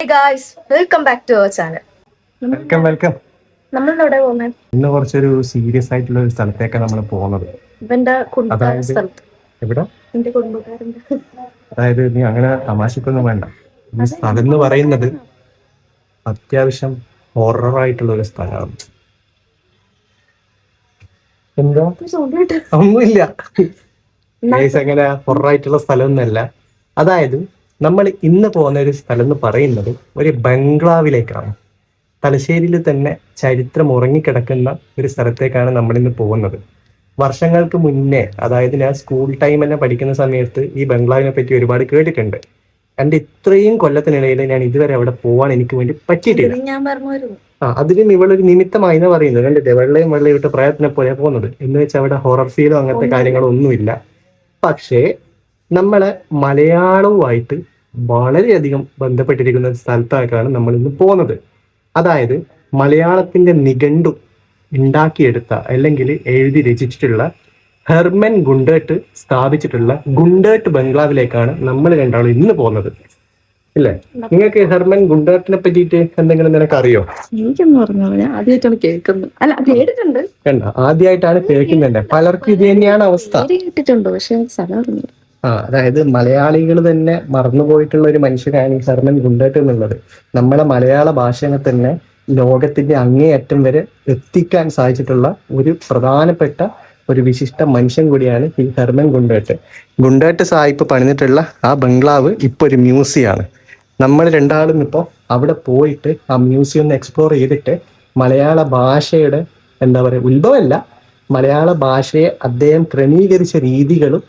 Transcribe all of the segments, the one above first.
Hey guys, welcome back to our channel. Welcome welcome. നമ്മളിവിടെ പോകുന്നത് ഇന്ന് കുറച്ചൊരു സീരിയസ് ആയിട്ടുള്ള ഒരു സ്ഥലത്തേക്കാണ് നമ്മൾ പോകുന്നത്. ഇവന്റെ കുടുംബക്കാരുടെ സ്ഥലത്ത്. എവിടെ? എന്റെ കുടുംബക്കാരന്റെ. അതായത് നീ അങ്ങനെ തമാശക്കൊന്നും വേണ്ട. ഈ സ്ഥലം എന്ന് പറയുന്നത് അത്യാവശ്യം ഹൊറർ ആയിട്ടുള്ള ഒരു സ്ഥലമാണ്. എന്താ ഒന്നുമില്ല, അങ്ങനെ ഹൊറർ ആയിട്ടുള്ള സ്ഥലമൊന്നുമല്ല. അതായത് നമ്മൾ ഇന്ന് പോകുന്ന ഒരു സ്ഥലം എന്ന് പറയുന്നത് ഒരു ബംഗ്ലാവിലേക്കാണ്. തലശ്ശേരിയിൽ തന്നെ ചരിത്രം ഉറങ്ങിക്കിടക്കുന്ന ഒരു സ്ഥലത്തേക്കാണ് നമ്മളിന്ന് പോകുന്നത്. വർഷങ്ങൾക്ക് മുന്നേ, അതായത് ഞാൻ സ്കൂൾ ടൈം തന്നെ പഠിക്കുന്ന സമയത്ത് ഈ ബംഗ്ലാവിനെ പറ്റി ഒരുപാട് കേട്ടിട്ടുണ്ട്. എൻ്റെ ഇത്രയും കൊല്ലത്തിനിടയിൽ ഞാൻ ഇതുവരെ അവിടെ പോകാൻ എനിക്ക് വേണ്ടി പറ്റിയിട്ടില്ല. അതിലും ഇവളൊരു നിമിത്തമായി എന്ന് പറയുന്നത് കണ്ടില്ലേ, വെള്ളയും ഇട്ട് പ്രയത്നം പോലെ പോകുന്നത് എന്ന് വെച്ചാൽ അവിടെ ഹൊറർ ഫീലോ അങ്ങനത്തെ കാര്യങ്ങളോ ഒന്നുമില്ല. പക്ഷേ നമ്മളെ മലയാളവുമായിട്ട് വളരെയധികം ബന്ധപ്പെട്ടിരിക്കുന്ന ഒരു സ്ഥലത്തേക്കാണ് നമ്മൾ ഇന്ന് പോകുന്നത്. അതായത് മലയാളത്തിന്റെ നിഘണ്ടു ഉണ്ടാക്കിയെടുത്ത അല്ലെങ്കിൽ എഴുതി രചിച്ചിട്ടുള്ള ഹെർമൻ ഗുണ്ടേട്ട് സ്ഥാപിച്ചിട്ടുള്ള ഗുണ്ടേട്ട് ബംഗ്ലാവിലേക്കാണ് നമ്മൾ രണ്ടാളും ഇന്ന് പോകുന്നത്. ഇല്ലേ? നിങ്ങൾക്ക് ഹെർമൻ ഗുണ്ടേട്ടിനെ പറ്റിയിട്ട് എന്തെങ്കിലും നിനക്ക് അറിയോ? എനിക്കൊന്നും പറഞ്ഞോ, ഞാൻ ആദ്യമായിട്ടാണ് കേൾക്കുന്നത്. അല്ല, കേട്ടിട്ടുണ്ട്. കണ്ട, ആദ്യമായിട്ടാണ് കേൾക്കുന്നത്. പലർക്കും ഇത് തന്നെയാണ് അവസ്ഥ. കേട്ടിട്ടുണ്ട്, പക്ഷെ സ്ഥലം അറിഞ്ഞു. അതായത് മലയാളികൾ തന്നെ മറന്നുപോയിട്ടുള്ള ഒരു മനുഷ്യനാണ് ഈ ഹെർമൻ ഗുണ്ടേട്ട് എന്നുള്ളത്. നമ്മളെ മലയാള ഭാഷയെ തന്നെ ലോകത്തിന്റെ അങ്ങേയറ്റം വരെ എത്തിക്കാൻ സാധിച്ചിട്ടുള്ള ഒരു പ്രധാനപ്പെട്ട ഒരു വിശിഷ്ട മനുഷ്യൻ കൂടിയാണ് ഈ ഹെർമൻ ഗുണ്ടേട്ട്. ഗുണ്ടേട്ട് സാഹിബ് പണിതിട്ടുള്ള ആ ബംഗ്ലാവ് ഇപ്പൊ ഒരു മ്യൂസിയമാണ്. നമ്മൾ രണ്ടാളും ഇപ്പോൾ അവിടെ പോയിട്ട് ആ മ്യൂസിയം ഒന്ന് എക്സ്പ്ലോർ ചെയ്തിട്ട് മലയാള ഭാഷയുടെ എന്താ പറയുക, ഉത്ഭവമല്ല, മലയാള ഭാഷയെ അദ്ദേഹം ക്രമീകരിച്ച രീതികളും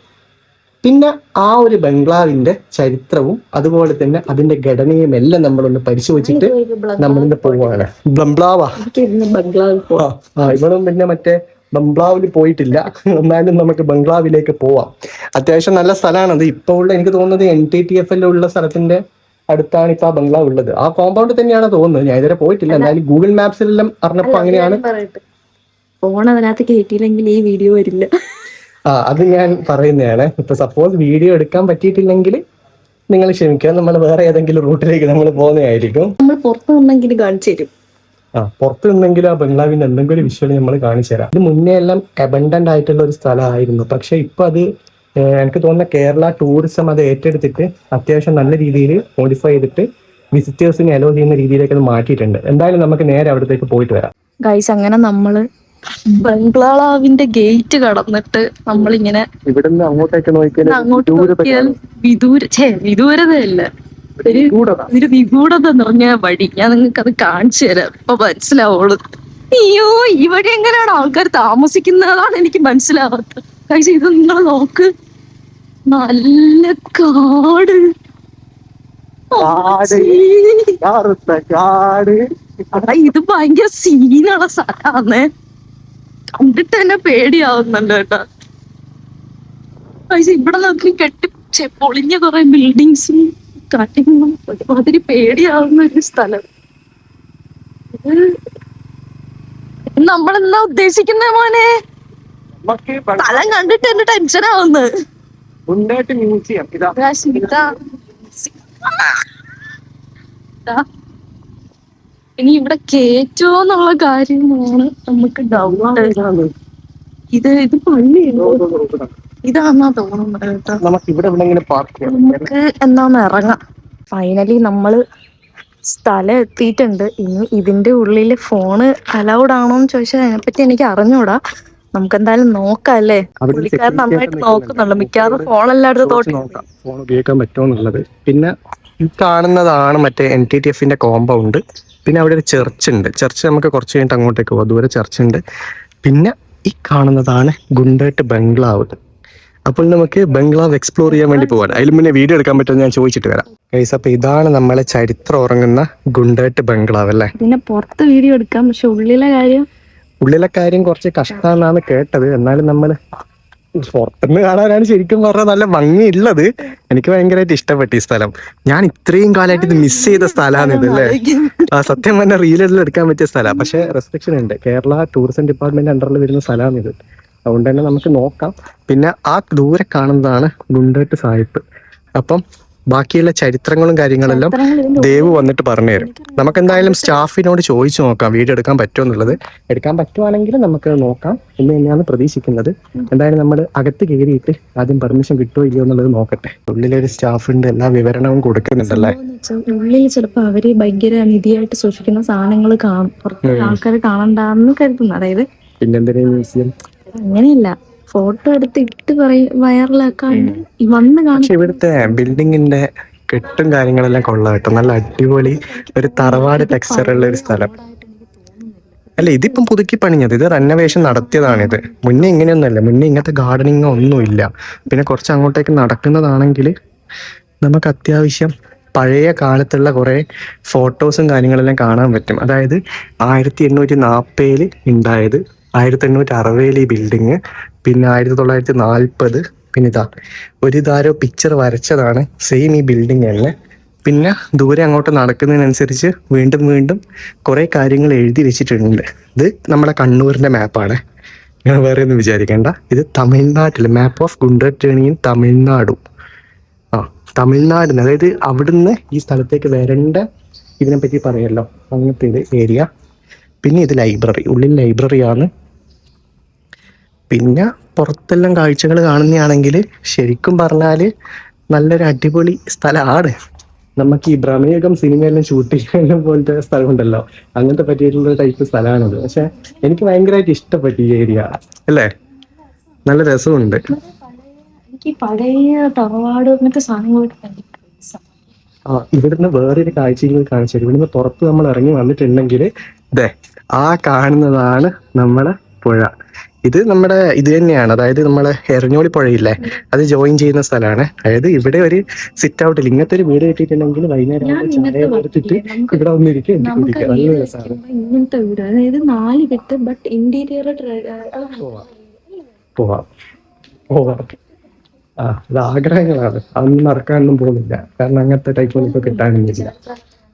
പിന്നെ ആ ഒരു ബംഗ്ലാവിന്റെ ചരിത്രവും അതുപോലെ തന്നെ അതിന്റെ ഘടനയും എല്ലാം നമ്മളൊന്ന് പരിശോധിച്ചിട്ട് നമ്മളിന്ന് പോവാണ്. ബംഗ്ലാവാ? ഇവളും പിന്നെ മറ്റേ ബംഗ്ലാവിൽ പോയിട്ടില്ല. എന്നാലും നമുക്ക് ബംഗ്ലാവിലേക്ക് പോവാം. അത്യാവശ്യം നല്ല സ്ഥലമാണത്. ഇപ്പൊ ഉള്ള എനിക്ക് തോന്നുന്നത് NTTF ഉള്ള സ്ഥലത്തിന്റെ അടുത്താണ് ഇപ്പൊ ആ ബംഗ്ലാവ് ഉള്ളത്. ആ കോമ്പൗണ്ട് തന്നെയാണ് തോന്നുന്നത്. ഞാൻ ഇതുവരെ പോയിട്ടില്ല. എന്നാലും ഗൂഗിൾ മാപ്സിലെല്ലാം അറിഞ്ഞപ്പോ അങ്ങനെയാണ്. ഫോൺ അതിനകത്ത് കയറ്റിയില്ലെങ്കിൽ ഈ വീഡിയോ വരില്ല. അത് ഞാൻ പറയുന്നതാണ്. ഇപ്പൊ സപ്പോസ് വീഡിയോ എടുക്കാൻ പറ്റിയിട്ടില്ലെങ്കിൽ നിങ്ങൾ ക്ഷമിക്കുക, നമ്മൾ വേറെ ഏതെങ്കിലും റൂട്ടിലേക്ക് നമ്മൾ പോകുന്നതായിരിക്കും. നമ്മൾ പുറത്തു നിന്നെങ്കിലും കാണിച്ചു തരും. പുറത്ത് നിന്നെങ്കിലും ആ ബംഗ്ലാവിന്റെ എന്തെങ്കിലും വിഷ്വൽ നമ്മൾ കാണിച്ചു തരാം. ഇത് മുന്നേ എല്ലാം അബണ്ടന്റ് ആയിട്ടുള്ള ഒരു സ്ഥലമായിരുന്നു. പക്ഷെ ഇപ്പൊ അത് എനിക്ക് തോന്നുന്ന കേരള ടൂറിസം അത് ഏറ്റെടുത്തിട്ട് അത്യാവശ്യം നല്ല രീതിയിൽ മോഡിഫൈ ചെയ്തിട്ട് വിസിറ്റേഴ്സിനെ അലോ ചെയ്യുന്ന രീതിയിലേക്ക് അത് മാറ്റിയിട്ടുണ്ട്. എന്തായാലും നമുക്ക് നേരെ അവിടത്തേക്ക് പോയിട്ട് വരാം. ഗൈസ്, അങ്ങനെ നമ്മള് ബംഗ്ലാവിന്റെ ഗേറ്റ് കടന്നിട്ട് നമ്മളിങ്ങനെ ഇവിടുന്ന് അങ്ങോട്ടേക്ക് നോക്കിയാൽ വിദൂരതയല്ല, ഒരു നിഗൂഢത നിറഞ്ഞ വഴി. ഞാൻ നിങ്ങൾക്ക് അത് കാണിച്ചു തരാം, ഇപ്പൊ മനസ്സിലാവുള്ളൂ. അയ്യോ, ഈ വഴി എങ്ങനെയാണ് ആൾക്കാർ താമസിക്കുന്നതാണ് എനിക്ക് മനസ്സിലാവാത്തത്. കഴിച്ച് ഇത് നിങ്ങൾ നോക്ക്, നല്ല കാട്. ഇത് ഭയങ്കര സീനുള്ള സ്ഥലമാണ്. കണ്ടിട്ട് തന്നെ പേടിയാവുന്നുണ്ട് കേട്ടോ. ഇവിടെ നോക്കി പൊളിഞ്ഞ കുറെ ബിൽഡിങ്സും കാര്യങ്ങളും ഒരുമാതിരി പേടിയാവുന്ന ഒരു സ്ഥലം. നമ്മളെന്താ ഉദ്ദേശിക്കുന്ന മോനെ? സ്ഥലം കണ്ടിട്ട് എന്റെ ടെൻഷൻ ആവുന്നു. ഇനി ഇവിടെ കേറ്റോന്നുള്ള കാര്യമാണ് നമുക്ക് ഡൗട്ട്. ഇത് പള്ളിയല്ലോ, ഇതാന്നാ തോന്നുന്നത് കേട്ടോ. നമുക്ക് എന്നാന്ന് ഇറങ്ങാം. ഫൈനലി നമ്മള് സ്ഥലം എത്തിയിട്ടുണ്ട്. ഇനി ഇതിന്റെ ഉള്ളില് ഫോണ് അലൗഡ് ആണോന്ന് ചോദിച്ചാൽ അതിനെപ്പറ്റി എനിക്ക് അറിഞ്ഞൂടാ. നമുക്ക് എന്തായാലും നോക്കാം അല്ലേ? പുള്ളിക്കാരൻ നന്നായിട്ട് നോക്കുന്നുണ്ട്. മിക്കവാറും ഫോണെല്ലായിടത്തും ഫോൺ ഉപയോഗിക്കാൻ പറ്റുമെന്നുള്ളത്. പിന്നെ ഈ കാണുന്നതാണ് മറ്റേ NTTF കോമ്പൗണ്ട്. പിന്നെ അവിടെ ഒരു ചർച്ച് ഉണ്ട്. ചർച്ച് നമുക്ക് കുറച്ച് കഴിഞ്ഞിട്ട് അങ്ങോട്ടേക്ക് പോകാം. ദൂരെ ചർച്ച് ഉണ്ട്. പിന്നെ ഈ കാണുന്നതാണ് ഗുണ്ടേട്ട് ബംഗ്ലാവ്. അപ്പോൾ നമുക്ക് ബംഗ്ലാവ് എക്സ്പ്ലോർ ചെയ്യാൻ വേണ്ടി പോവാണ്. അതിൽ മുന്നേ വീഡിയോ എടുക്കാൻ പറ്റുമെന്ന് ഞാൻ ചോദിച്ചിട്ട് വരാം. ഗൈസ്, അപ്പൊ ഇതാണ് നമ്മളെ ചരിത്രം ഉറങ്ങുന്ന ഗുണ്ടേട്ട് ബംഗ്ലാവ് അല്ലേ? പിന്നെ പുറത്ത് വീഡിയോ എടുക്കാം, പക്ഷെ ഉള്ളിലെ കാര്യം കുറച്ച് കഷ്ടമെന്നാണ് കേട്ടത്. എന്നാലും നമ്മള് പുറത്തുനിന്ന് കാണാനാണ് ശരിക്കും പറഞ്ഞാൽ നല്ല ഭംഗിയുള്ളത്. എനിക്ക് ഭയങ്കരമായിട്ട് ഇഷ്ടപ്പെട്ടു ഈ സ്ഥലം. ഞാൻ ഇത്രയും കാലമായിട്ട് ഇത് മിസ് ചെയ്ത സ്ഥലമാണ് ഇതല്ലേ. സത്യം പറഞ്ഞാൽ റീലെല്ലാം എടുക്കാൻ പറ്റിയ സ്ഥലമാണ്. പക്ഷെ റെസ്ട്രിക്ഷൻ ഉണ്ട്. കേരള ടൂറിസം ഡിപ്പാർട്ട്മെന്റ് അണ്ടറിൽ വരുന്ന സ്ഥലമാണ് ഇത്. അതുകൊണ്ട് തന്നെ നമുക്ക് നോക്കാം. പിന്നെ ആ ദൂരെ കാണുന്നതാണ് ഗുണ്ടേട്ട് സാഹിബ്. അപ്പം ബാക്കിയുള്ള ചരിത്രങ്ങളും കാര്യങ്ങളെല്ലാം ദേവ് വന്നിട്ട് പറഞ്ഞു തരും. നമുക്ക് എന്തായാലും സ്റ്റാഫിനോട് ചോദിച്ചു നോക്കാം വീഡിയോ എടുക്കാൻ പറ്റുമോ എന്നുള്ളത്. എടുക്കാൻ പറ്റുവാണെങ്കിൽ നമുക്ക് നോക്കാം എന്ന് തന്നെയാണ് പ്രതീക്ഷിക്കുന്നത്. എന്തായാലും നമ്മൾ അകത്ത് കയറിയിട്ട് ആദ്യം പെർമിഷൻ കിട്ടുമോ ഇല്ലയോ എന്നുള്ളത് നോക്കട്ടെ. ഉള്ളിലൊരു സ്റ്റാഫിന്റെ എല്ലാ വിവരണവും കൊടുക്കുന്നുണ്ടല്ലേ. ഉള്ളിൽ ചിലപ്പോ അവര് ഭയങ്കര നിധിയായിട്ട് സൂക്ഷിക്കുന്ന സാധനങ്ങൾ കാണും, പുറത്ത് ആൾക്കാർ കാണണ്ടെന്ന് കരുതുന്നു. അതായത് പിന്നെന്തിനാ മ്യൂസിയം? അങ്ങനെയല്ല, ഫോട്ടോ എടുത്ത് ഇട്ട് വൈറലാക്കാൻ വന്ന് കാണും. പക്ഷെ ഇവിടുത്തെ ബിൽഡിങ്ങിന്റെ കെട്ടും കാര്യങ്ങളെല്ലാം കൊള്ളാം കേട്ടോ. നല്ല അടിപൊളി ഒരു തറവാട് ടെക്സ്ചർ ഉള്ള ഒരു സ്ഥലം. അല്ല, ഇതിപ്പം പുതുക്കി പണിഞ്ഞത്, ഇത് റെനോവേഷൻ നടത്തിയതാണിത്. മുന്നേ ഇങ്ങനെയൊന്നുമല്ല, മുന്നേ ഇങ്ങനത്തെ ഗാർഡനിങ്ങോ ഒന്നുമില്ല. പിന്നെ കുറച്ച് അങ്ങോട്ടേക്ക് നടക്കുന്നതാണെങ്കിൽ നമുക്ക് അത്യാവശ്യം പഴയ കാലത്തുള്ള കുറേ ഫോട്ടോസും കാര്യങ്ങളെല്ലാം കാണാൻ പറ്റും. അതായത് 1840 ഉണ്ടായത്, 1860 ഈ ബിൽഡിങ്, പിന്നെ 1940, പിന്നെ ഇതാ ഒരു ഇതാരോ പിക്ചർ വരച്ചതാണ് സെയിം ഈ ബിൽഡിങ് തന്നെ. പിന്നെ ദൂരെ അങ്ങോട്ട് നടക്കുന്നതിനനുസരിച്ച് വീണ്ടും വീണ്ടും കുറേ കാര്യങ്ങൾ എഴുതി വെച്ചിട്ടുണ്ട്. ഇത് നമ്മുടെ കണ്ണൂരിൻ്റെ മാപ്പാണ്, നിങ്ങൾ വേറെ ഒന്നും വിചാരിക്കേണ്ട. ഇത് തമിഴ്നാട്ടിൽ മാപ്പ് ഓഫ് ഗുണ്ടർടേണി ഇൻ തമിഴ്നാടു. തമിഴ്നാടിന്, അതായത് അവിടുന്ന് ഈ സ്ഥലത്തേക്ക് വരേണ്ട ഇതിനെപ്പറ്റി പറയല്ലോ, അങ്ങനത്തെ ഇത് ഏരിയ. പിന്നെ ഇത് ലൈബ്രറി, ഉള്ളിൽ ലൈബ്രറിയാണ്. പിന്നെ പുറത്തെല്ലാം കാഴ്ചകൾ കാണുന്നതാണെങ്കിൽ ശരിക്കും പറഞ്ഞാൽ നല്ലൊരു അടിപൊളി സ്ഥലമാണ്. നമുക്ക് ഈ ഭ്രമയുഗം സിനിമയെല്ലാം ഷൂട്ട് ചെയ്യാനും പോലത്തെ സ്ഥലമുണ്ടല്ലോ, അങ്ങനത്തെ പറ്റിയിട്ടുള്ള ടൈപ്പ് സ്ഥലമാണിത്. പക്ഷെ എനിക്ക് ഭയങ്കരമായിട്ട് ഇഷ്ടപ്പെട്ടു ഈ ഏരിയ അല്ലേ, നല്ല രസമുണ്ട്. എനിക്ക് പഴയ തറവാട് അങ്ങനത്തെ സാധനങ്ങളൊക്കെ ഇവിടുന്ന് വേറൊരു കാഴ്ചകൾ കാണിച്ചു തരും. ഇവിടുന്ന് പുറത്ത് നമ്മൾ ഇറങ്ങി വന്നിട്ടുണ്ടെങ്കിൽ ദേ ആ കാണുന്നതാണ് നമ്മളെ പുഴ. ഇത് നമ്മുടെ ഇത് തന്നെയാണ്, അതായത് നമ്മളെ എരഞ്ഞോളി പുഴയില്ലേ, അത് ജോയിൻ ചെയ്യുന്ന സ്ഥലമാണ്. അതായത് ഇവിടെ ഒരു സിറ്റ് ഔട്ടിൽ ഇങ്ങനത്തെ ഒരു വീട് കിട്ടിയിട്ടുണ്ടെങ്കിൽ വൈകുന്നേരം ചായ എടുത്തിട്ട് ഇവിടെ വന്നിരിക്കും, നല്ല രസമാണ്. ഇങ്ങനത്തെ വീട്, അതായത് 4 കെട്ട്, ബട്ട് ഇന്റീരിയർ പോവാം. അത് ആഗ്രഹങ്ങളാണ്, അതൊന്നും നടക്കാനൊന്നും പോകുന്നില്ല. കാരണം അങ്ങനത്തെ ടൈപ്പ് ഒന്നും ഇപ്പൊ കിട്ടാനൊന്നുമില്ല.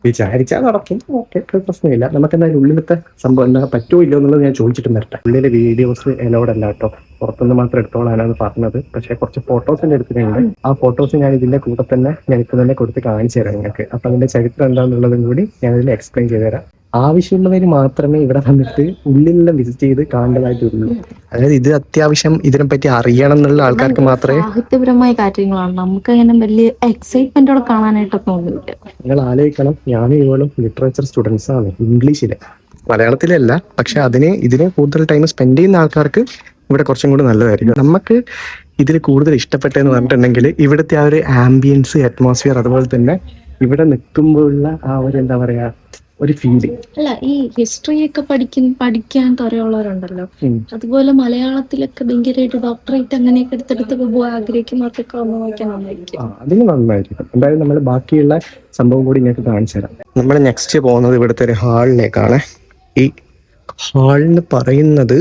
വിചാരിച്ചാൽ നടക്കും, ഓക്കെ, പ്രശ്നമില്ല. നമുക്ക് എന്തായാലും ഉള്ളിലത്തെ സംഭവം എന്താ പറ്റുമോ ഇല്ലോ എന്നുള്ളത് ഞാൻ ചോദിച്ചിട്ട് വരട്ടെ. ഉള്ളിലെ വീഡിയോസ് എലോഡ് അല്ല കേട്ടോ, പുറത്തുനിന്ന് മാത്രം എടുത്തോളാനാണ് പറഞ്ഞത്. പക്ഷെ കുറച്ച് ഫോട്ടോസിന്റെ എടുത്തിട്ടുണ്ട്. ആ ഫോട്ടോസ് ഞാൻ ഇതിന്റെ കൂടെ തന്നെ ഞാൻ ഇപ്പൊ തന്നെ കൊടുത്ത് കാണിച്ചു തരാം നിങ്ങൾക്ക്. അപ്പൊ അതിന്റെ ചരിത്രം എന്താണെന്നുള്ളതും കൂടി ഞാൻ ഇതിൽ എക്സ്പ്ലെയിൻ ചെയ്തു തരാം. ആവശ്യമുള്ളവര് മാത്രമേ ഇവിടെ വന്നിട്ട് ഉള്ളിലെല്ലാം വിസിറ്റ് ചെയ്ത് കാണേണ്ടതായിട്ടുള്ളൂ. അതായത് ഇത് അത്യാവശ്യം ഇതിനെപ്പറ്റി അറിയണം എന്നുള്ള ആൾക്കാർക്ക് മാത്രമേ. സാഹിത്യപരമായ കാര്യങ്ങളാണ്, നമുക്ക് അങ്ങനെ വലിയ എക്സൈറ്റ്മെന്റോടെ കാണാനായിട്ടൊന്നും ഒന്നുമില്ല. നിങ്ങൾ ആലോചിക്കണം, ഞാനും ഇവളും ലിറ്ററേച്ചർ സ്റ്റുഡൻസ് ആണ്, ഇംഗ്ലീഷില്, മലയാളത്തിലല്ല. പക്ഷെ ഇതിന് കൂടുതൽ ടൈം സ്പെൻഡ് ചെയ്യുന്ന ആൾക്കാർക്ക് ഇവിടെ കുറച്ചും കൂടി നല്ലതായിരിക്കും. നമുക്ക് ഇതിൽ കൂടുതൽ ഇഷ്ടപ്പെട്ടതെന്ന് പറഞ്ഞിട്ടുണ്ടെങ്കിൽ ഇവിടുത്തെ ആ ഒരു ആംബിയൻസ്, അറ്റ്മോസ്ഫിയർ, അതുപോലെ തന്നെ ഇവിടെ നിൽക്കുമ്പോഴുള്ള ആ ഒരു എന്താ പറയാ ഒരു ഫീലിംഗ്. അല്ല, ഈ ഹിസ്റ്ററി ഒക്കെ പഠിക്കാൻ തൊരയുള്ളവരുണ്ടല്ലോ, അതുപോലെ മലയാളത്തിലൊക്കെ ഭയങ്കരമായിട്ട് ഡോക്ടറേറ്റ് അങ്ങനെയൊക്കെ എടുത്തെടുത്ത് പോകാൻ ആഗ്രഹിക്കുന്നവർക്കൊക്കെ വന്ന് നോക്കാൻ നന്നായിരിക്കും. അതിന് നന്നായിരിക്കും. എന്തായാലും നമ്മൾ ബാക്കിയുള്ള സംഭവം കൂടി ഇങ്ങോട്ട് കാണിച്ചു തരാം. നമ്മൾ നെക്സ്റ്റ് പോകുന്നത് ഇവിടുത്തെ ഒരു ഹാളിലേക്കാണ്. ഈ ഹാളിന് പറയുന്നത്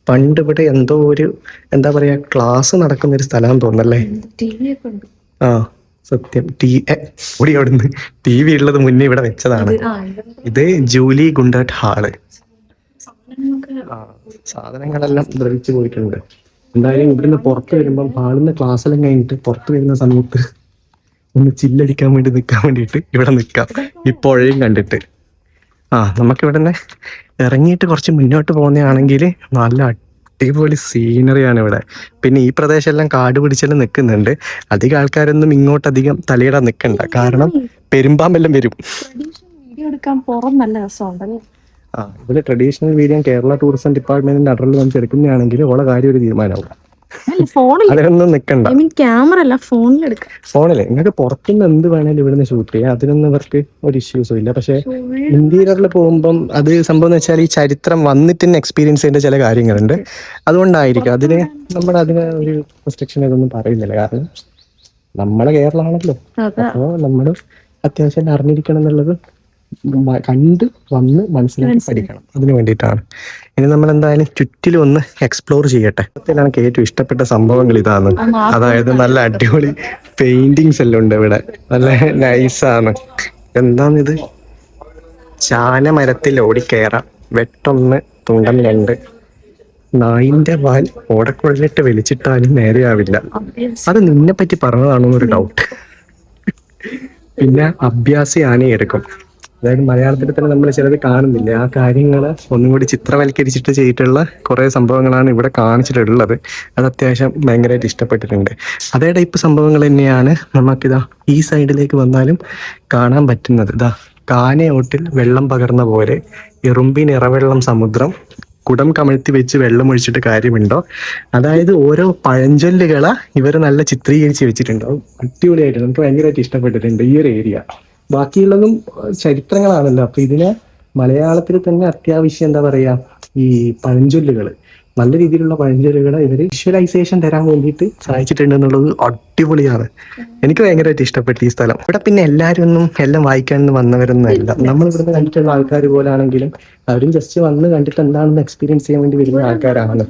പണ്ട് ഇവിടെ എന്തോ ഒരു എന്താ പറയാ ക്ലാസ് നടക്കുന്ന ഒരു സ്ഥലമാണെന്ന് തോന്നുന്നല്ലേ. സത്യം, അവിടുന്ന് TV ഉള്ളത് മുന്നേ ഇവിടെ വെച്ചതാണ്. ഇത് ജൂലി ഗുണ്ടർട്ട് ഹാള്. സാധനങ്ങളെല്ലാം ദ്രവിച്ചു പോയിട്ടുണ്ട്. എന്തായാലും ഇവിടുന്ന് പുറത്ത് വരുമ്പം ഹാളിന്ന് ക്ലാസ്സെല്ലാം കഴിഞ്ഞിട്ട് പുറത്ത് വരുന്ന സമയത്ത് ഒന്ന് ചില്ലടിക്കാൻ വേണ്ടി നിൽക്കാൻ വേണ്ടിയിട്ട് ഇവിടെ നിൽക്കാം, ഈ പുഴയും കണ്ടിട്ട്. നമുക്കിവിടെ നിന്ന് ഇറങ്ങിയിട്ട് കുറച്ച് മുന്നോട്ട് പോകുന്നതാണെങ്കിൽ നല്ല അടിപൊളി സീനറിയാണ് ഇവിടെ. പിന്നെ ഈ പ്രദേശം എല്ലാം കാട് പിടിച്ചെല്ലാം നിൽക്കുന്നുണ്ട്. അധികം ആൾക്കാരൊന്നും ഇങ്ങോട്ടധികം തലയിടാൻ നിൽക്കണ്ട, കാരണം പെരുമ്പാമ്പെല്ലാം വരും. ഇവിടെ ട്രഡീഷണൽ വീഡിയോ കേരള ടൂറിസം ഡിപ്പാർട്ട്മെന്റിന്റെ അണ്ടറിൽ വന്ന് എടുക്കുന്നതാണെങ്കിൽ ഉള്ള കാര്യം ഒരു തീരുമാനമാവും. അതിനൊന്നും നിൽക്കണ്ട, ഫോണില് നിങ്ങൾക്ക് പുറത്തുനിന്ന് എന്ത് വേണേലും ഇവിടുന്ന് ഷൂട്ട് ചെയ്യാം. അതിനൊന്നും ഇവർക്ക് ഒരു ഇഷ്യൂസും ഇല്ല. പക്ഷെ ഇന്റീരിയറിൽ പോകുമ്പം അത് സംഭവം എന്ന് വെച്ചാൽ ഈ ചരിത്രം വന്നിട്ട് തന്നെ എക്സ്പീരിയൻസ് ചെയ്യേണ്ട ചില കാര്യങ്ങളുണ്ട്. അതുകൊണ്ടായിരിക്കും അതിന് ഒരു റെസ്ട്രിക്ഷൻ ഇതൊന്നും പറയുന്നില്ല. കാരണം നമ്മളെ കേരളമാണല്ലോ, അപ്പോൾ നമ്മൾ അത്യാവശ്യം അറിഞ്ഞിരിക്കണം എന്നുള്ളത് കണ്ട് വന്ന് മനസ്സിലാക്കി പഠിക്കണം. അതിന് വേണ്ടിയിട്ടാണ്. ഇനി നമ്മൾ എന്തായാലും ചുറ്റിലും ഒന്ന് എക്സ്പ്ലോർ ചെയ്യട്ടെ. എനിക്ക് ഏറ്റവും ഇഷ്ടപ്പെട്ട സംഭവങ്ങൾ ഇതാണ്. അതായത് നല്ല അടിപൊളി പെയിന്റിങ്സ് എല്ലാം ഉണ്ട് ഇവിടെ, നല്ല നൈസാണ്. എന്താണിത്? ചാനമരത്തിൽ ഓടിക്കയറാം, വെട്ടൊന്ന് തുണ്ടം 2, നായിന്റെ വാൽ ഓടക്കുഴലിട്ട് വലിച്ചിട്ടാലും നേരെയാവില്ല. അത് നിന്നെ പറ്റി പറഞ്ഞതാണോ എന്നൊരു ഡൗട്ട്. പിന്നെ അഭ്യാസി ആനയെടുക്കും. അതായത് മലയാളത്തിൽ തന്നെ നമ്മൾ ചിലത് കാണുന്നില്ല, ആ കാര്യങ്ങൾ ഒന്നും കൂടി ചിത്രവൽക്കരിച്ചിട്ട് ചെയ്തിട്ടുള്ള കുറെ സംഭവങ്ങളാണ് ഇവിടെ കാണിച്ചിട്ടുള്ളത്. അത് അത്യാവശ്യം ഭയങ്കരമായിട്ട് ഇഷ്ടപ്പെട്ടിട്ടുണ്ട്. അതേ ടൈപ്പ് സംഭവങ്ങൾ തന്നെയാണ് നമുക്കിതാ ഈ സൈഡിലേക്ക് വന്നാലും കാണാൻ പറ്റുന്നത്. ഇതാ കാനയോട്ടിൽ വെള്ളം പകർന്ന പോലെ ഇറുമ്പിൻ ഇറവെള്ളം സമുദ്രം കുടം കമഴ്ത്തി വെച്ച് വെള്ളം ഒഴിച്ചിട്ട് കാര്യമുണ്ടോ. അതായത് ഓരോ പഴഞ്ചൊല്ലുകളെ ഇവർ നല്ല ചിത്രീകരിച്ച് വെച്ചിട്ടുണ്ടാവും. അടിപൊളിയായിട്ട് നമുക്ക് ഭയങ്കരമായിട്ട് ഇഷ്ടപ്പെട്ടിട്ടുണ്ട് ഈ ഒരു ഏരിയ. ബാക്കിയുള്ളതും ചരിത്രങ്ങളാണല്ലോ, അപ്പൊ ഇതിനെ മലയാളത്തിൽ തന്നെ അത്യാവശ്യം എന്താ പറയാ, ഈ പഴഞ്ചൊല്ലുകൾ, നല്ല രീതിയിലുള്ള പഴഞ്ചൊല്ലുകൾ ഇവര് വിഷ്വലൈസേഷൻ തരാൻ വേണ്ടിയിട്ട് സഹായിച്ചിട്ടുണ്ട് എന്നുള്ളത് അടിപൊളിയാണ്. എനിക്ക് ഭയങ്കരമായിട്ട് ഇഷ്ടപ്പെട്ടു ഈ സ്ഥലം. ഇവിടെ പിന്നെ എല്ലാവരും ഒന്നും എല്ലാം വായിക്കാനൊന്നും വന്നവരൊന്നും അല്ല. നമ്മൾ ഇവിടുന്ന് കണ്ടിട്ടുള്ള ആൾക്കാർ പോലാണെങ്കിലും അവരും ജസ്റ്റ് വന്ന് കണ്ടിട്ട് എന്താണെന്ന് എക്സ്പീരിയൻസ് ചെയ്യാൻ വേണ്ടി വരുന്ന ആൾക്കാരാണ്.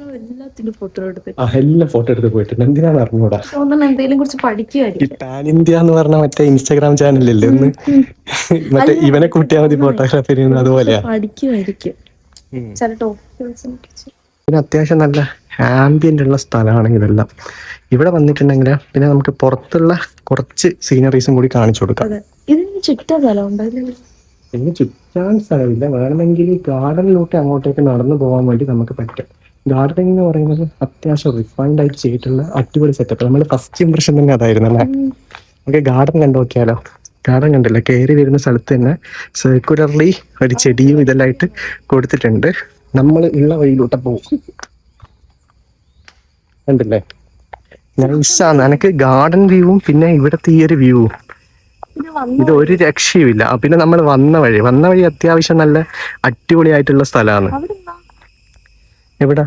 എല്ലാം ഫോട്ടോ എടുത്ത് പോയിട്ടുണ്ട്. എന്തിനാന്ന് അറിഞ്ഞൂടാ. എന്തെങ്കിലും കുറിച്ച് പഠിക്കുമായിരിക്കും. ഈ പാൻ ഇന്ത്യ എന്ന് പറഞ്ഞ മറ്റേ ഇൻസ്റ്റാഗ്രാം ചാനലല്ലേ ഒന്ന്, മറ്റേ ഇവനെ കൂട്ടിയാൽ മതി ഫോട്ടോഗ്രാഫി, അതുപോലെയാ. പഠിക്കുമായിരിക്കും. പിന്നെ അത്യാവശ്യം നല്ല ആംബിയന്റ് ഉള്ള സ്ഥലമാണ് ഇതെല്ലാം. ഇവിടെ വന്നിട്ടുണ്ടെങ്കിൽ പിന്നെ നമുക്ക് പുറത്തുള്ള കുറച്ച് സീനറീസും കൂടി കാണിച്ചു കൊടുക്കാം. ഇതിന് ചുറ്റാൻ സ്ഥലമുണ്ടോ? പിന്നെ ചുറ്റാൻ സ്ഥലമില്ല. വേണമെങ്കിൽ ഗാർഡനിലോട്ട് അങ്ങോട്ടേക്ക് നടന്നു പോകാൻ വേണ്ടി നമുക്ക് പറ്റും. ഗാർഡനിങ് എന്ന് പറയുന്നത് അത്യാവശ്യം റിഫൈൻഡ് ആയിട്ട് ചെയ്തിട്ടുള്ള അടിപൊളി സെറ്റപ്പ്. നമ്മൾ ഫസ്റ്റ് ഇംപ്രഷൻ തന്നെ അതായിരുന്നു അല്ലേ. നമുക്ക് ഗാർഡൻ കണ്ടു നോക്കിയാലോ. ഗാർഡൻ കണ്ടില്ല, കയറി വരുന്ന സ്ഥലത്ത് തന്നെ സർക്കുലർലി ഒരു ചെടിയും ഇതെല്ലാം ആയിട്ട് കൊടുത്തിട്ടുണ്ട്. നമ്മൾ ഉള്ള വഴിയിലോട്ട് പോകും. കണ്ടില്ലേ, നൈസാണ്. എനിക്ക് ഗാർഡൻ വ്യൂവും പിന്നെ ഇവിടുത്തെ ഈ ഒരു വ്യൂവും ഇത് ഒരു രക്ഷയുമില്ല. പിന്നെ നമ്മൾ വന്ന വഴി അത്യാവശ്യം നല്ല അടിപൊളിയായിട്ടുള്ള സ്ഥലമാണ്. എവിടെ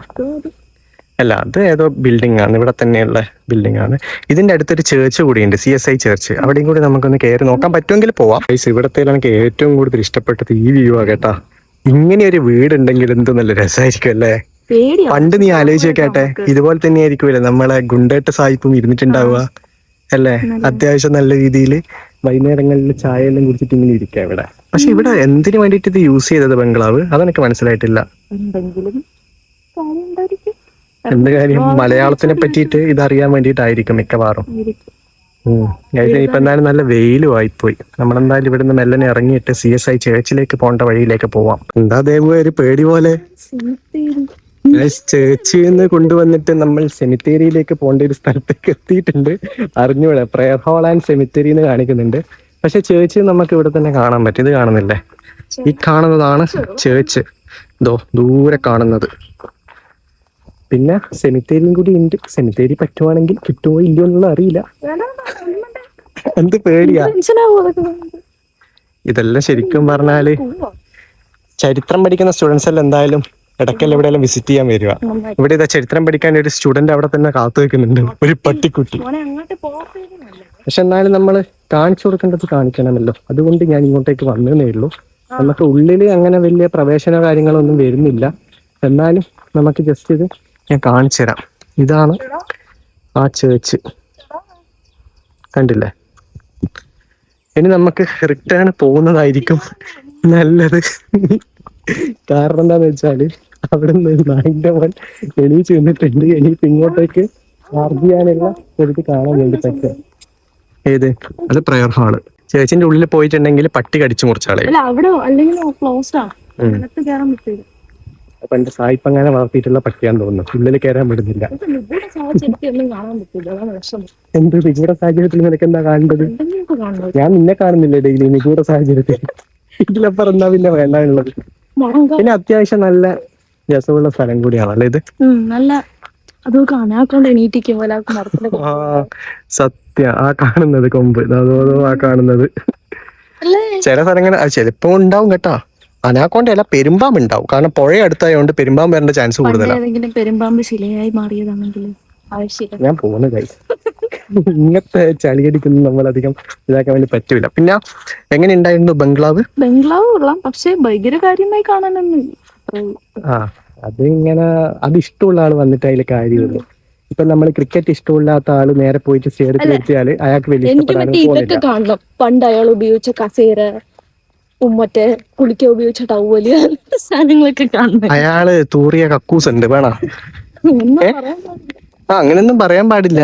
അല്ല, അത് ഏതോ ബിൽഡിംഗ് ആണ്, ഇവിടെ തന്നെയുള്ള ബിൽഡിംഗ് ആണ്. ഇതിന്റെ അടുത്തൊരു ചേർച്ച് കൂടിയുണ്ട്, CSI ചേർച്ച്. അവിടെയും കൂടി നമുക്കൊന്ന് കയറി നോക്കാൻ പറ്റുമെങ്കിൽ പോവാം. ഇവിടത്തെ എനിക്ക് ഏറ്റവും കൂടുതൽ ഇഷ്ടപ്പെട്ടത് ഈ വ്യൂ ആ കേട്ടാ. ഇങ്ങനെ ഒരു വീടുണ്ടെങ്കിൽ എന്ത് നല്ല രസമായിരിക്കും അല്ലേ. പണ്ട് നീ ആലോചിച്ച് നോക്കട്ടെ, ഇതുപോലെ തന്നെ ആയിരിക്കുമല്ലേ നമ്മളെ ഗുണ്ടേട്ട സായിപ്പും ഇരുന്നിട്ടുണ്ടാവുക അല്ലേ. അത്യാവശ്യം നല്ല രീതിയിൽ വൈകുന്നേരങ്ങളിൽ ചായ എല്ലാം കുടിച്ചിട്ട് ഇങ്ങനെ ഇരിക്കുക ഇവിടെ. പക്ഷെ ഇവിടെ എന്തിനു വേണ്ടിയിട്ട് ഇത് യൂസ് ചെയ്തത് ബംഗ്ലാവ്, അതെനിക്ക് മനസ്സിലായിട്ടില്ല. എന്ത് കാര്യം, മലയാളത്തിനെ പറ്റിയിട്ട് ഇതറിയാൻ വേണ്ടിയിട്ടായിരിക്കും മിക്കവാറും. ഇപ്പൊ എന്തായാലും നല്ല വെയിലും ആയിപ്പോയി. നമ്മളെന്തായാലും ഇവിടുന്ന് മെല്ലനെ ഇറങ്ങിയിട്ട് CSI ചേർച്ചിലേക്ക് പോകേണ്ട വഴിയിലേക്ക് പോവാം. എന്താ ദേവു ഒരു പേടി പോലെ. ചേർച്ചിൽ നിന്ന് കൊണ്ടുവന്നിട്ട് നമ്മൾ സെമിത്തേരിയിലേക്ക് പോകേണ്ട ഒരു സ്ഥലത്തേക്ക് എത്തിയിട്ടുണ്ട്. അറിഞ്ഞൂടെ, പ്രയർ ഹാൾ ആൻഡ് സെമിത്തേരി എന്ന് കാണിക്കുന്നുണ്ട്. പക്ഷെ ചേർച്ച് നമുക്ക് ഇവിടെ തന്നെ കാണാൻ പറ്റും. ഇത് കാണുന്നില്ലേ, ഈ കാണുന്നതാണ് ചേർച്ച്, ദൂരെ കാണുന്നത്. പിന്നെ സെമിത്തേരിയും കൂടി ഉണ്ട്. സെമിത്തേരി പറ്റുവാണെങ്കിൽ കിട്ടുമോ ഇല്ലയോ എന്നുള്ള അറിയില്ല. എന്ത് പേടിയാ. ഇതെല്ലാം ശരിക്കും പറഞ്ഞാല് ചരിത്രം പഠിക്കുന്ന സ്റ്റുഡൻസ് എല്ലാം എന്തായാലും ഇടയ്ക്കല്ല എവിടെയെല്ലാം വിസിറ്റ് ചെയ്യാൻ വരിക. ഇവിടെ ഇതാ ചരിത്രം പഠിക്കാൻ ഒരു സ്റ്റുഡന്റ് അവിടെ തന്നെ കാത്തു വെക്കുന്നുണ്ട്, ഒരു പട്ടിക്കുട്ടി. പക്ഷെ എന്നാലും നമ്മൾ കാണിച്ചു കൊടുക്കേണ്ടത് കാണിക്കണമല്ലോ, അതുകൊണ്ട് ഞാൻ ഇങ്ങോട്ടേക്ക് വന്നതേ ഉള്ളൂ. നമുക്ക് ഉള്ളില് അങ്ങനെ വലിയ പ്രവേശന കാര്യങ്ങളൊന്നും വരുന്നില്ല. എന്നാലും നമുക്ക് ജസ്റ്റ് ഇത് ഞാൻ കാണിച്ചു തരാം. ഇതാണ് ആ ചേർച്ച്, കണ്ടില്ലേ. ഇനി നമുക്ക് റിട്ടേൺ പോകുന്നതായിരിക്കും നല്ലത്. കാരണം എന്താന്ന് വെച്ചാല് അവിടെ നിന്ന് നായിന്റെ മോൻ എണീച്ച് നിന്നിട്ടുണ്ട്. എണീച്ച് ഇങ്ങോട്ടേക്ക് ചാർജ് ചെയ്യാനുള്ള എടുത്ത് കാണാൻ വേണ്ടി പറ്റുക. ഏത്, അത് പ്രയർ ഹാള്. ചേച്ചിന്റെ ഉള്ളിൽ പോയിട്ടുണ്ടെങ്കിൽ പട്ടി കടിച്ചു മുറിച്ചാളെ. പണ്ട് സായിപ്പ് അങ്ങനെ വളർത്തിയിട്ടുള്ള പട്ടിയാന്ന് തോന്നുന്നു, ഉള്ളിൽ കയറാൻ വിടുന്നില്ല. എന്ത് നിഗൂഢ സാഹചര്യത്തിൽ നിനക്ക് എന്താ കാണേണ്ടത്? ഞാൻ നിന്നെ കാണുന്നില്ല ഡെയിലി നിഗൂഢ സാഹചര്യത്തിൽ. ഇതിലപ്പുറം എന്താ പിന്നെ വേണ്ടാനുള്ളത്. പിന്നെ അത്യാവശ്യം നല്ല രസമുള്ള സ്ഥലം കൂടിയാണല്ലേ ഇത്. സത്യം, ആ കാണുന്നത് കൊമ്പ്, അതോ ആ കാണുന്നത്. ചില സ്ഥലങ്ങൾ ചിലപ്പോ ഉണ്ടാവും കേട്ടാ. അനാക്കോണ്ട അല്ല, പെരുമ്പാമ്പ് ഉണ്ടാവും. കാരണം പുഴ അടുത്തായോണ്ട് പെരുമ്പാമ്പ് വരേണ്ട ചാൻസ് കൂടുതലാണ്. പെരുമ്പാമ്പ് ശിലയായി മാറിയതാണെങ്കിൽ ഞാൻ പോകുന്ന കൈ ഇങ്ങനത്തെ ചളിയടിക്കുന്നു നമ്മളധികം ഇതാക്കാൻ വേണ്ടി പറ്റൂല. പിന്നെ എങ്ങനെ ഉണ്ടായിരുന്നു ബംഗ്ലാവ്? ബംഗ്ലാവ് കൊള്ളാം, പക്ഷെ ഭയങ്കര കാര്യമായി കാണാനൊന്നും. അത് ഇങ്ങനെ അത് ഇഷ്ടമുള്ള ആള് വന്നിട്ട് അതിൽ കാര്യമുള്ളൂ. ഇപ്പൊ നമ്മൾ ക്രിക്കറ്റ് ഇഷ്ടമില്ലാത്ത ആള് നേരെ പോയിട്ട് സ്റ്റേഡിയത്തിൽ എത്തിയാല് അയാൾക്ക് വലിയ ഇതൊക്കെ കാണണം. പണ്ട് അയാൾ ഉപയോഗിച്ച കസേര, മറ്റേ കുളിക്കാൻ ഉപയോഗിച്ച ടവല്, സാധനങ്ങളൊക്കെ കാണണം. അയാള് തൂറിയ കക്കൂസ് ഉണ്ട് വേണ. അങ്ങനെയൊന്നും പറയാൻ പാടില്ല.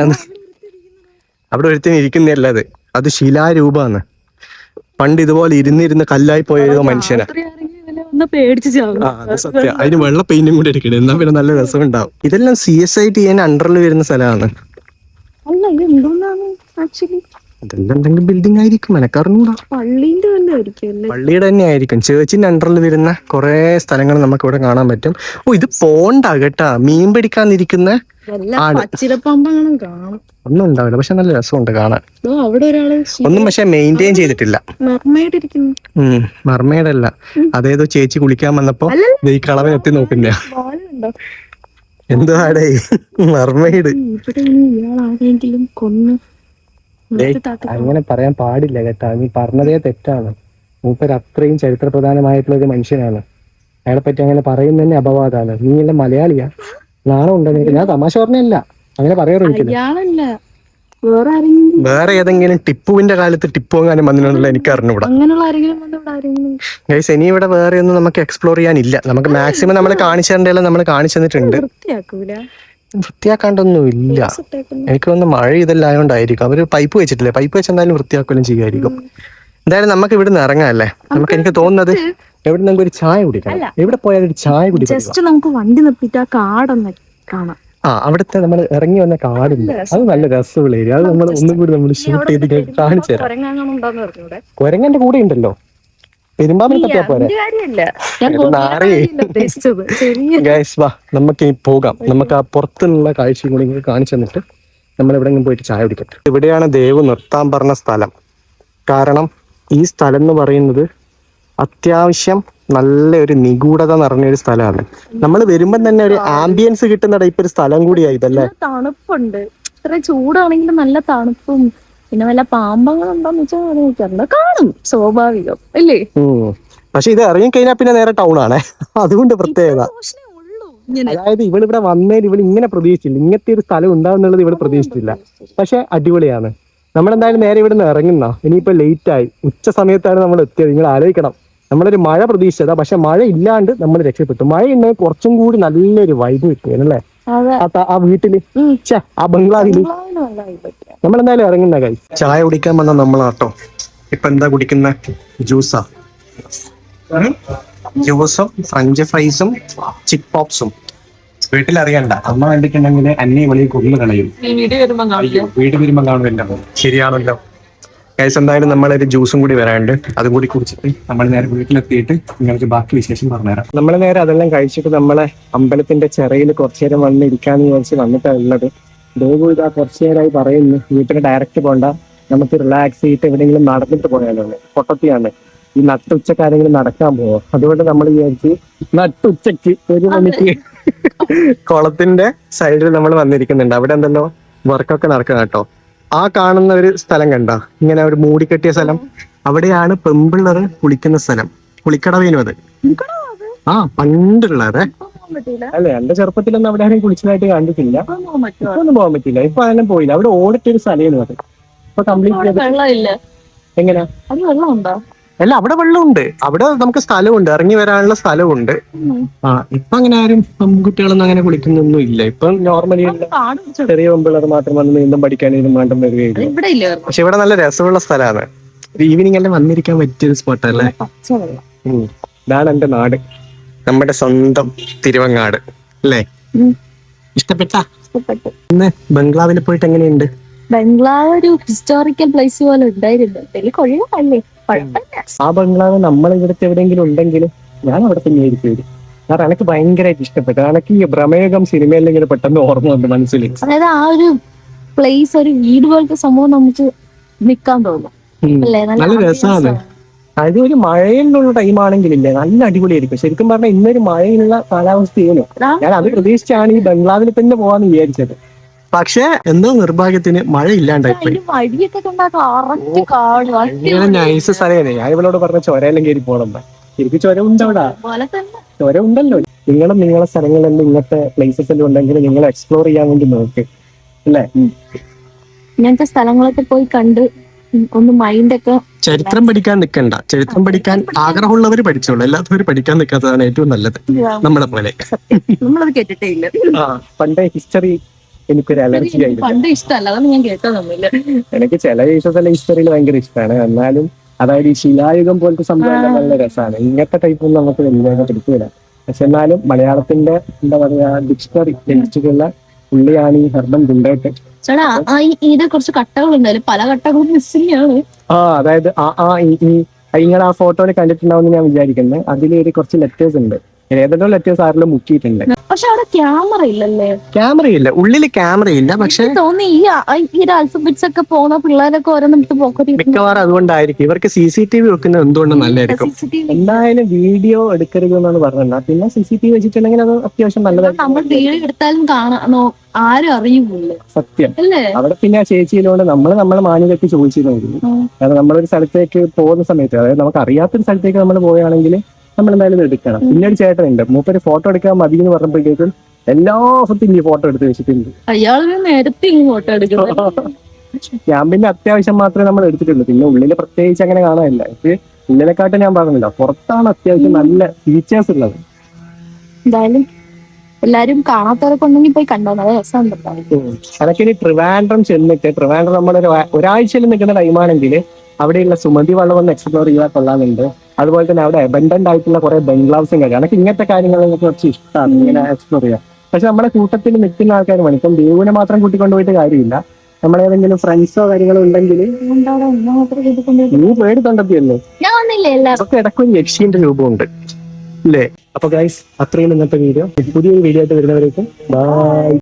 അവിടെ ഒരുത്തിന് ഇരിക്കുന്നല്ല അത്. അത് ശിലാരൂപമാണ്. പണ്ട് ഇതുപോലെ ഇരുന്നിരുന്ന് കല്ലായി പോയ മനുഷ്യനാ. ഒന്ന് പേടിച്ച് ചാവും. അത് സത്യം. അതിന് വെള്ള പെയിന്റും കൂടി എടുക്കണം, എന്നാ പിന്നെ നല്ല രസം ഉണ്ടാവും. ഇതെല്ലാം CSIT അണ്ടറിൽ വരുന്ന സ്ഥലമാണ്. അല്ല ഇത് എന്തോന്നാണ് ആക്ച്വലി? അതെല്ലാം എന്തെങ്കിലും ബിൽഡിംഗ് ആയിരിക്കും, എനക്കറിഞ്ഞൂടാ. പള്ളീന്റെ തന്നെ ആയിരിക്കും. പള്ളിയുടെ തന്നെ ആയിരിക്കും. ചേർച്ചിന്റെ അണ്ടറിൽ വരുന്ന കുറെ സ്ഥലങ്ങൾ നമുക്ക് ഇവിടെ കാണാൻ പറ്റും. ഓ, ഇത് പോണ്ടാ കേട്ടാ, മീൻ പിടിക്കാന്നിരിക്കുന്ന പച്ചിലപ്പാമ്പങ്ങളും കാണും. ഒന്നും ഉണ്ടാവില്ല, പക്ഷെ നല്ല രസമുണ്ട് കാണാൻ. അവിടെ ഒരാള് ഒന്നും പക്ഷെ മെയിൻറ്റെയിൻ ചെയ്തിട്ടില്ല. മർമേഡല്ല, അതേതോ ചേച്ചി കുളിക്കാൻ വന്നപ്പോ ഈ കളവൻ എത്തി നോക്കുന്ന എന്തുവാടേ മർമേഡ്. അങ്ങനെ പറയാൻ പാടില്ല കേട്ടാ, നീ പറഞ്ഞതേ തെറ്റാണ്. മൂപ്പര് അത്രയും ചരിത്ര പ്രധാനമായിട്ടുള്ള ഒരു മനുഷ്യനാണ്. അയാളെ പറ്റി അങ്ങനെ പറയുന്നതന്നെ അപവാദമാണ്. നീ എല്ലാം മലയാളിയാ, നാണം ഉണ്ടെന്ന്. ഞാൻ തമാശ പറഞ്ഞല്ല, അങ്ങനെ പറയാറൊരിക്കലും. വേറെ ഏതെങ്കിലും ടിപ്പുവിന്റെ കാലത്ത് ടിപ്പു എങ്ങാനും വന്നിട്ടുണ്ടല്ലോ എനിക്ക് അറിഞ്ഞൂടാ. ഗൈസ്, ഇനി ഇവിടെ വേറെ ഒന്നും നമുക്ക് എക്സ്പ്ലോർ ചെയ്യാനില്ല. നമുക്ക് മാക്സിമം നമ്മൾ കാണിച്ചു തരേണ്ടതെല്ലാം നമ്മൾ കാണിച്ചു തന്നിട്ടുണ്ട്. വൃത്തിയാക്കാണ്ടൊന്നും ഇല്ല. എനിക്ക് തോന്നുന്നു മഴ ഇതെല്ലാം ആയതുകൊണ്ടായിരിക്കും. അവര് പൈപ്പ് വെച്ചിട്ടില്ലേ, പൈപ്പ് വെച്ച് എന്തായാലും വൃത്തിയാക്കുകയും ചെയ്യുമായിരിക്കും. എന്തായാലും നമുക്ക് ഇവിടുന്ന് ഇറങ്ങാല്ലേ. നമുക്ക് എനിക്ക് തോന്നുന്നത് എവിടെ നമുക്ക് ഒരു ചായ കുടിക്കണം. എവിടെ പോയാലും ഒരു ചായ കുടിക്കാം. നമുക്ക് വണ്ടി നിർത്തിയിട്ട് ആ കാടൊന്ന് കാണാം. അവിടുത്തെ നമ്മൾ ഇറങ്ങി വന്ന കാടില്ല, അത് നല്ല രസമുള്ള ഏരിയ. അത് നമ്മൾ ഒന്നും കൂടി നമ്മൾ ഷൂട്ട് ചെയ്ത് കാണിച്ചു തരാം. കുരങ്ങന്റെ കൂടെ ഉണ്ടല്ലോ, പെരുമ്പാമ്പിനെ പറ്റിയാ പോരെ. ഗൈസ് വാ, നമുക്ക് പോകാം. നമുക്ക് ആ പുറത്തുനിന്നുള്ള കാഴ്ചയും കൂടി കാണിച്ചു തന്നിട്ട് നമ്മൾ എവിടെയെങ്കിലും പോയിട്ട് ചായ കുടിക്കട്ടെ. ഇവിടെയാണ് ദേവ് നിർത്താൻ പറഞ്ഞ സ്ഥലം. കാരണം ഈ സ്ഥലം എന്ന് പറയുന്നത് അത്യാവശ്യം നല്ലൊരു നിഗൂഢത നിറഞ്ഞൊരു സ്ഥലമാണ്. നമ്മൾ വരുമ്പം തന്നെ ഒരു ആംബിയൻസ് കിട്ടുന്ന ടൈപ്പ് ഒരു സ്ഥലം കൂടിയായി. ഇതല്ലേ, തണുപ്പുണ്ട്. ഇത്ര ചൂടാണെങ്കിലും നല്ല തണുപ്പും. പിന്നെ വല്ല പാമ്പങ്ങളുണ്ടോന്ന് വെച്ചാൽ കാണും, സ്വാഭാവികം അല്ലേ. പക്ഷെ ഇത് ഇറങ്ങിക്കഴിഞ്ഞാൽ പിന്നെ നേരെ ടൗൺ ആണ്, അതുകൊണ്ട് പ്രത്യേകത. അതായത് ഇവളിവിടെ വന്നേൽ ഇവൾ ഇങ്ങനെ പ്രതീക്ഷിച്ചില്ല, ഇങ്ങനത്തെ ഒരു സ്ഥലം ഉണ്ടാവുന്നുള്ളത് ഇവള് പ്രതീക്ഷിച്ചില്ല. പക്ഷെ അടിപൊളിയാണ്. നമ്മളെന്തായാലും നേരെ ഇവിടെ നിന്ന് ഇറങ്ങുന്ന. ഇനിയിപ്പോ ലേറ്റ് ആയി, ഉച്ച സമയത്താണ് നമ്മൾ എത്തിയത്. നിങ്ങൾ ആലോചിക്കണം, നമ്മളൊരു മഴ പ്രതീക്ഷിച്ചതാ, പക്ഷെ മഴ ഇല്ലാണ്ട് നമ്മൾ രക്ഷപ്പെട്ടു. മഴ ഉണ്ടെങ്കിൽ കുറച്ചും കൂടി നല്ലൊരു വൈബ് കിട്ടുമല്ലേ ആ വീട്ടില്, ആ ബംഗ്ലാവില്. നമ്മളെന്തായാലും ഇറങ്ങുന്ന കാര്യം. ചായ കുടിക്കാൻ വന്ന നമ്മളാട്ടോ. ഇപ്പൊ എന്താ കുടിക്കുന്ന? ജ്യൂസാ. ജ്യൂസും ഫ്രഞ്ച് ഫ്രൈസും ചിക്ക് പോപ്സും. വീട്ടിലറിയണ്ട, അമ്മ കണ്ടിട്ടുണ്ടെങ്കിൽ അന്നേ വെളിയിൽ കൊന്നു കളയും. വീട് വരുമ്പോ കാണുമല്ലോ. ശരിയാണല്ലോ. ഗൈസ്, എന്തായാലും നമ്മളൊരു ജ്യൂസും കൂടി വരാണ്ട്, അതും കൂടി കുടിച്ചിട്ട് നമ്മൾ നേരെ വീട്ടിലെത്തിയിട്ട് നിങ്ങൾക്ക് ബാക്കി വിശേഷം പറഞ്ഞുതരാം. നമ്മൾ നേരെ അതെല്ലാം കഴിച്ചിട്ട് നമ്മളെ അമ്പലത്തിന്റെ ചെറയിൽ കുറച്ചു നേരം വന്ന് ഇരിക്കാന്ന് വിചാരിച്ച് വന്നിട്ടാണ് ഉള്ളത്. ദേവു ഇതാ കുറച്ചു നേരമായി പറയുന്നു വീട്ടിൽ ഡയറക്റ്റ് പോണ്ട, നമുക്ക് റിലാക്സ് ചെയ്തിട്ട് എവിടെയെങ്കിലും നടന്നിട്ട് പോയാലോ. പൊട്ടത്തിയാണ് ഈ നട്ടുച്ചക്കാരെങ്കിലും നടക്കാൻ പോവോ. അതുകൊണ്ട് നമ്മൾ വിചാരിച്ച് നട്ടുച്ചക്ക് 1 മണിക്ക് കുളത്തിന്റെ സൈഡിൽ നമ്മൾ വന്നിരിക്കുന്നുണ്ട്. അവിടെ എന്തല്ലോ വർക്കൊക്കെ നടക്കണം കേട്ടോ. ആ കാണുന്ന ഒരു സ്ഥലം കണ്ട, ഇങ്ങനെ ഒരു മൂടിക്കെട്ടിയ സ്ഥലം, അവിടെയാണ് പെമ്പിള്ളർ കുളിക്കുന്ന സ്ഥലം. കുളിക്കടവേനും അത്. പണ്ടുള്ളത് അല്ലെ. എന്റെ ചെറുപ്പത്തിലൊന്നും അവിടെ ആരും കുളിച്ചതായിട്ട് കണ്ടിട്ടില്ല. ഇപ്പൊ ഒന്നും പോകാൻ പറ്റില്ല. ഇപ്പൊ അതിനും പോയില്ല. അവിടെ ഓടിട്ടൊരു സ്ഥലമാണ് അത്. ഇപ്പൊ കംപ്ലീറ്റ് എങ്ങനെയാ അല്ല, അവിടെ വെള്ളമുണ്ട്. അവിടെ നമുക്ക് സ്ഥലമുണ്ട്, ഇറങ്ങി വരാനുള്ള സ്ഥലമുണ്ട്. ഇപ്പൊ അങ്ങനെ ആരും പെൺകുട്ടികളൊന്നും അങ്ങനെ കുളിക്കുന്നൊന്നും ഇല്ല. ഇപ്പൊ നോർമലി ചെറിയ പെമ്പിള്ളർ മാത്രം വന്ന് നീന്തം പഠിക്കാനും വേണ്ട വരികയില്ല. പക്ഷെ ഇവിടെ നല്ല രസമുള്ള സ്ഥലമാണ്. ഒരു ഈവനിങ് എല്ലാം വന്നിരിക്കാൻ പറ്റിയൊരു സ്പോട്ടല്ലേ. ഇതാണ് എന്റെ നാട്, നമ്മുടെ സ്വന്തം തിരുവങ്ങാട് അല്ലേ. ഇഷ്ടപ്പെട്ട ഇന്ന് ബംഗ്ലാവിൽ പോയിട്ട് എങ്ങനെയുണ്ട്? ബംഗ്ലാവ് ഒരു ഹിസ്റ്റോറിക്കൽ പ്ലേസ് പോലെ ഉണ്ടായിരുന്നു. ആ ബംഗ്ലാവ് നമ്മൾ ഇവിടുത്തെ എവിടെയെങ്കിലും ഉണ്ടെങ്കിലും ഞാൻ അവിടെ തന്നെ ആയിരിക്കും. കാരണം എനിക്ക് ഭയങ്കരമായിട്ട് ഇഷ്ടപ്പെട്ടു. എനിക്ക് ഈ ഭ്രമേകം സിനിമയിൽ ഇങ്ങനെ പെട്ടെന്ന് ഓർമ്മ വന്നു മനസ്സിൽ. അതായത് ആ ഒരു പ്ലേസ്, ഒരു വീട് പോലത്തെ സംഭവം നമുക്ക് നിക്കാൻ തോന്നും. നല്ല രസമാണ്. അത് ഒരു മഴയിലുള്ള ടൈം ആണെങ്കിലില്ലേ നല്ല അടിപൊളിയായിരിക്കും. ശരിക്കും പറഞ്ഞാൽ ഇന്നൊരു മഴയുള്ള കാലാവസ്ഥയാണ്. ഞാൻ അത് പ്രതീക്ഷിച്ചാണ് ഈ ബംഗ്ലാവിൽ തന്നെ പോവാന്ന് വിചാരിച്ചത്. പക്ഷെ എന്തോ നിർഭാഗ്യത്തിന് മഴ ഇല്ലാണ്ടായിപ്പോയി. നൈസ് സ്ഥലമാണ്. ഞാൻ ഇവളോട് പറഞ്ഞ ചൊരയെല്ലാം കയറി പോകണം. ശരിക്കും ചൊര ഉണ്ടവിടെ, ചൊര ഉണ്ടല്ലോ. നിങ്ങളും നിങ്ങളെ സ്ഥലങ്ങളെല്ലാം ഇങ്ങനത്തെ പ്ലേസസ് എല്ലാം ഉണ്ടെങ്കിൽ നിങ്ങൾ എക്സ്പ്ലോർ ചെയ്യാൻ വേണ്ടി നോക്ക് അല്ലേ. ഇങ്ങനത്തെ സ്ഥലങ്ങളൊക്കെ പോയി കണ്ട് ഒന്ന് മൈൻഡൊക്കെ. ചരിത്രം പഠിക്കാൻ നിൽക്കണ്ട, ചരിത്രം പഠിക്കാൻ ആഗ്രഹമുള്ളവർ പഠിച്ചോളൂ, എല്ലാത്തവരും പഠിക്കാൻ നിൽക്കാത്തതാണ് ഏറ്റവും നല്ലത്. നമ്മളെ പോലെ നമ്മളത് കേട്ടിട്ടേ ഇല്ല. പണ്ടേ ഹിസ്റ്ററി എനിക്കൊരു അലർജി ആയിരുന്നു. പണ്ട് ഇഷ്ടമല്ല, അതൊന്നും ഞാൻ കേട്ടതൊന്നുമില്ല. എനിക്ക് ചില കേസസ് എല്ലാം ഹിസ്റ്ററിയിൽ ഭയങ്കര ഇഷ്ടമാണ്. എന്നാലും അതായത് ഈ ശിലായുഗം പോലത്തെ സംഭവം നല്ല രസമാണ്. ഇങ്ങനത്തെ ടൈപ്പൊന്നും നമുക്ക് വലിയ പിടിക്കില്ല. പക്ഷെ എന്നാലും മലയാളത്തിന്റെ എന്താ പറയാ ഡിക്ഷണറി രചിച്ചിട്ടുള്ള പുള്ളിയാണ് ഈ ഹെർമൻ ഗുണ്ടേട്ട്. ചേട്ടാ ഇതിനെ കുറച്ച് കട്ടകളുണ്ടായാലും പല കട്ടകളും മിസ്സിംഗ് ആണ്. അതായത് ഇങ്ങനെ ആ ഫോട്ടോയിൽ കണ്ടിട്ടുണ്ടാവും ഞാൻ വിചാരിക്കുന്നത്. അതിൽ കുറച്ച് ലെറ്റേഴ്സ് ഉണ്ട്. ഏതെല്ലോ ലെറ്റേഴ്സ് ആരെല്ലാം മുക്കിയിട്ടുണ്ട്. പക്ഷെ അവിടെ ക്യാമറ ഇല്ലല്ലേ? ക്യാമറയില്ല, ഉള്ളില് ക്യാമറയില്ല. പക്ഷെ തോന്നി ഈ ആൽഫബറ്റ്സ് ഒക്കെ പോകുന്ന പിള്ളേരൊക്കെ ഓരോന്നിട്ട് പോക്കറി. മിക്കവാറും അതുകൊണ്ടായിരിക്കും. ഇവർക്ക് CCTV വെക്കുന്നത് എന്തുകൊണ്ട് നല്ലതായിരിക്കും. എന്തായാലും വീഡിയോ എടുക്കരുത് എന്നാണ് പറഞ്ഞത്. പിന്നെ CCTV വെച്ചിട്ടുണ്ടെങ്കിൽ അത് അത്യാവശ്യം നല്ലതായിരിക്കും. നമ്മൾ വീഡിയോ എടുത്താലും ആരും അറിയില്ല. സത്യം അല്ലേ? അവിടെ പിന്നെ ആ ചേച്ചിയിലോട് നമ്മളെ മാന്യതയ്ക്ക് ചോദിച്ചിരുന്നു. കാരണം നമ്മളൊരു സ്ഥലത്തേക്ക് പോകുന്ന സമയത്ത്, അതായത് നമുക്ക് അറിയാത്തൊരു സ്ഥലത്തേക്ക് നമ്മൾ പോവുകയാണെങ്കിൽ നമ്മൾ എന്തായാലും എടുക്കണം. പിന്നെ ഒരു ചേട്ടനുണ്ട്, മൂപ്പര് ഫോട്ടോ എടുക്കാൻ മതി എന്ന് പറഞ്ഞപ്പോഴേക്കും എല്ലാ സ്ഥലത്തും ഈ ഫോട്ടോ എടുത്ത് വെച്ചിട്ടുണ്ട്. അയാൾ നേരത്തെ ഫോട്ടോ എടുക്കുന്നത്. ഞാൻ പിന്നെ അത്യാവശ്യം മാത്രമേ നമ്മൾ എടുത്തിട്ടുള്ളൂ. പിന്നെ ഉള്ളില് പ്രത്യേകിച്ച് അങ്ങനെ കാണാനില്ല. ഇത് ഉള്ളിലെക്കാട്ടും ഞാൻ പറഞ്ഞില്ല, പുറത്താണ് അത്യാവശ്യം നല്ല ഫീച്ചേഴ്സ് ഉള്ളത്. എന്തായാലും എല്ലാരും കാണാത്തവരൊക്കെ ഉണ്ടെങ്കിൽ പോയി കണ്ടോ, നല്ല രസമുണ്ട്. അതൊക്കെ ഇനി ട്രിവാൻഡ്രം ചെന്നിട്ട്, ട്രിവാൻഡ്രം നമ്മളൊരു ഒരാഴ്ചയിൽ നിൽക്കുന്ന ടൈമാണെങ്കിൽ അവിടെയുള്ള സുമതി വള്ളം ഒന്ന് എക്സ്പ്ലോർ ചെയ്യാൻ കൊള്ളാനുണ്ട്. അതുപോലെ തന്നെ അവിടെ അബൻഡന്റ് ആയിട്ടുള്ള കുറെ ബംഗ്ലാവ്സും കാര്യം, എനിക്ക് ഇങ്ങനത്തെ കാര്യങ്ങളൊക്കെ കുറച്ച് ഇഷ്ടമാണ് ഇങ്ങനെ എക്സ്പ്ലോർ ചെയ്യാൻ. പക്ഷെ നമ്മുടെ കൂട്ടത്തിൽ നിൽക്കുന്ന ആൾക്കാർ വേണം. ഇപ്പം ദേവുവിനെ മാത്രം കൂട്ടിക്കൊണ്ടുപോയിട്ട് കാര്യമില്ല. നമ്മളേതെങ്കിലും ഫ്രണ്ട്സോ കാര്യങ്ങളോ ഉണ്ടെങ്കിൽ. നീ പേടി തൊണ്ടത്തിയല്ലേ? അതൊക്കെ ഇടയ്ക്കൊരു യക്ഷിന്റെ രൂപമുണ്ട് അല്ലേ? അപ്പൊ ഗൈസ്, അത്രയും ഇന്നത്തെ വീഡിയോ. പുതിയൊരു വീഡിയോ ആയിട്ട് വരുന്നവരേക്കും ബൈ.